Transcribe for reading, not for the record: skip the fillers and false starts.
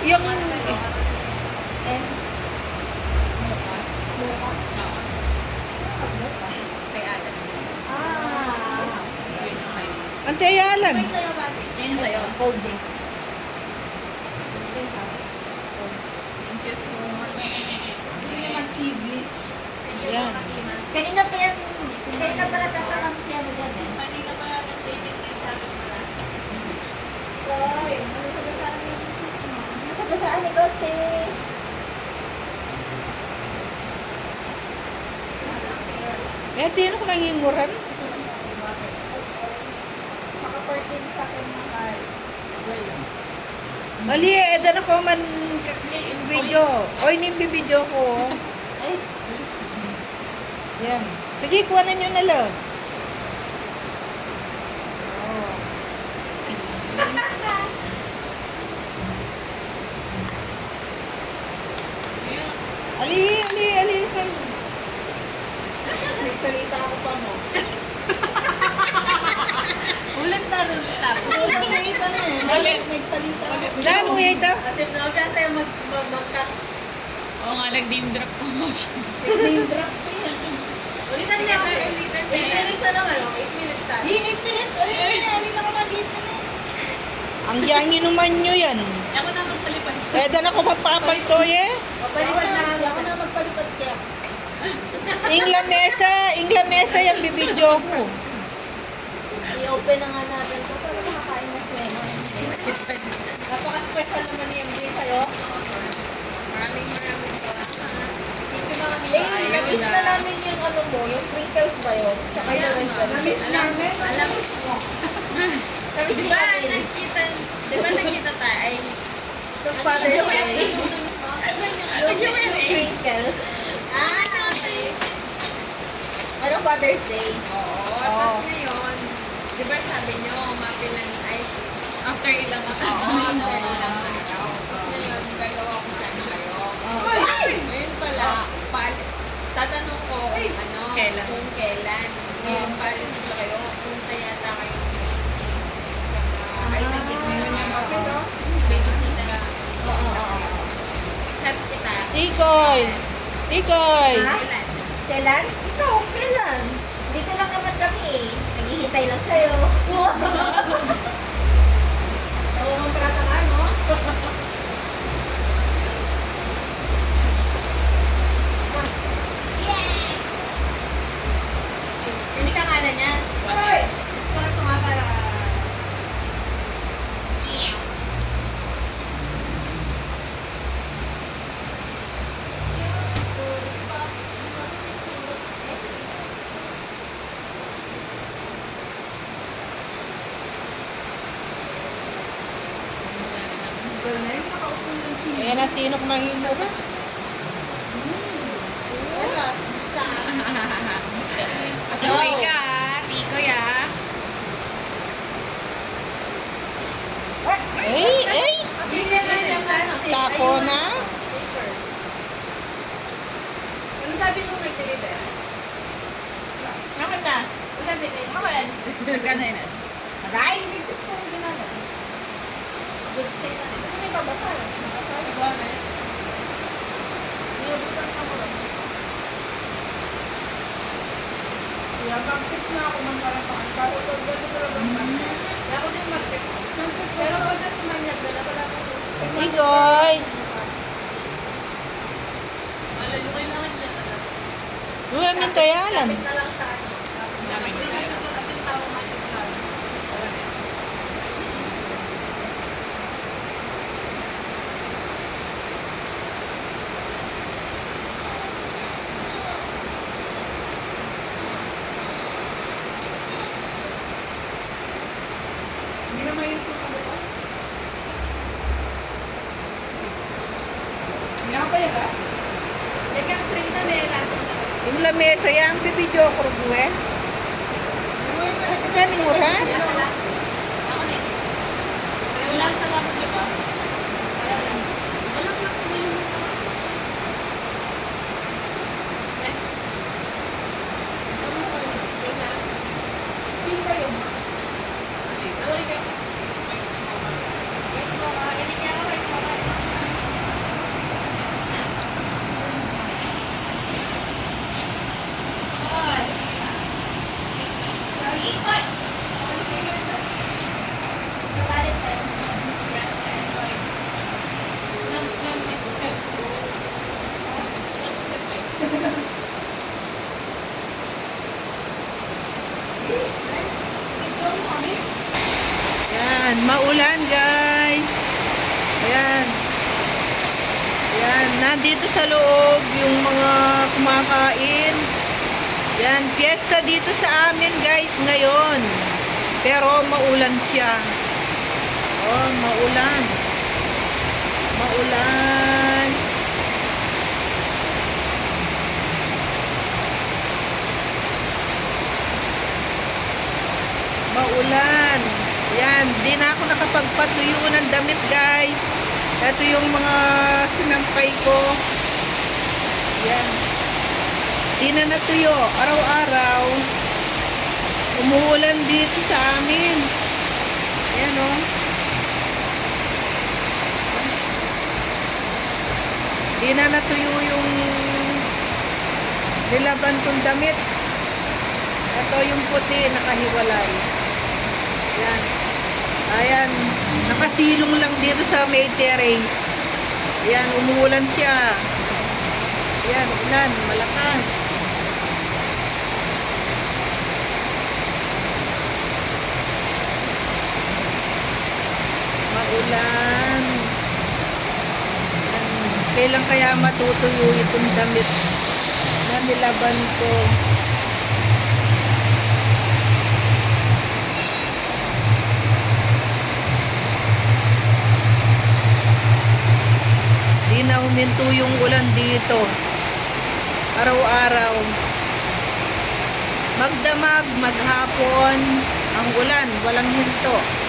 Yung Ante Alan. Yan sa'yo. Cold day. Thank you so much. Hindi naman cheesy. Yan. Kanina pa yan. Kanina pala tatakam siya na dyan eh. Kanina pa nag-dating din sa akin pala. Hoy, ano ka ba sa amin? Nasagasaan ni Coaches. Eh, tino ko nanginguran. Makapartin sa akin mahal. Wait. Mali, edan ako man video. Oy, nimbi-video ko. Ay, Yan. Sige, kuha na nyo na lang. Ali. Nagsalita ako pa mo. Ulit na. Nagsalita na eh. Nagsalita ako. Dahil mo ito. Kasi nabiya sa'yo mag-cut. Oo nga, nag-name drop ko mo siya. Name drop pa yan. Ulitan niya ako. 8 minutes na naman. 8 minutes tayo. 8 minutes? Alin na ka mag 8 minutes. Ang yangi naman nyo yan. Ako na magpalipad. Edan ako magpapaltoy eh. Papalipad na lang. Ako na magpalipad kaya. Ingla mesa yung bibidyo ko. i-open na nga natin ito para makakain na siya. Napaka-special naman ni MJ sa'yo. Maraming salamat. Thank you mga Eh, na-miss na namin yung ano mo, yung sprinkles ba yun? Tsaka yung rice. Na-miss namin. Alam mo. Na-miss Di ni ba Camille. nagkita tayo ay Yung Father's Day. Yung Sprinkles. Ah, Anong Father's Day? oo. Tapos ngayon, di ba sabi nyo, mapilan ay after ilang araw. After ilang araw. Tapos ngayon, gagawa ko sana kayo. Ngayon pala, tatanong ko ano, Kailan? kung kailan. Ngayon, palis ko kayo, punta yata kayo ng meetings. Ay, Meron niyang papel, oh. babysitter ka. Oo. Chat kita. Tikoy! Ha? Kailan? Kailan? Ikaw, kailan? Dito lang naman kami eh. Naghihintay lang sa'yo. Oo, kontrata ka, no? Hindi ka kala niya. Hoy! Sarap ko nga para... Galing, nakaupo ng cheese. Ayan ang tino ko nanginguran. Pasaway ka, Tikoy ah. Ay! Bigyan na ng plastic. Tako Ayun. na. Paper. Ano sabi mo nag-deliver? Naman na. Sabi na, naman. Gano'n yun. Aray, hindi ko ginana. Good stay na. Ano may babasa? Babasa? Niyabutan ka mo. Kaya mag-tip na ako man parang paan. Para pag gano'n sa labang banda. Kaya ako din mag-tip. Pero pag nasa manyag, wala ko. Tikoy! Wala yung kailangan niya talaga. Luwa mintayalan. Kapit na lang sa ano. Dami na tayo. Kasi tawag natin ka. Hindi na may YouTube ano ba? Nga pa yan ba? Teka, 30 may lasa na. Yung lamesa yan, bibidyo ko rin. Nanginguran? Ako na eh. Wala sa lapot niyo ba? Wala lang. Walang mas may Nandito sa loob yung mga kumakain. Yan, fiesta dito sa amin guys ngayon. Pero maulan siya. Oh, maulan. Maulan. Maulan. Yan, di na ako nakapagpatuyo ng damit guys. Ito yung mga sinampay ko. Yan. Di na natuyo. Araw-araw. Umuulan dito sa amin. Yan o. Di na natuyo yung nilaban kong damit. Ito yung puti, nakahiwalay. Yan. Ayan. Nakasilong lang dito sa may terrace. Yan, umuulan siya. Yan, ulan, malakas. Maulan. Yan. Kailan kaya matutuyo itong damit na nilaban ko? Di na huminto yung ulan dito. Araw-araw. Magdamag, maghapon, ang ulan, walang hinto.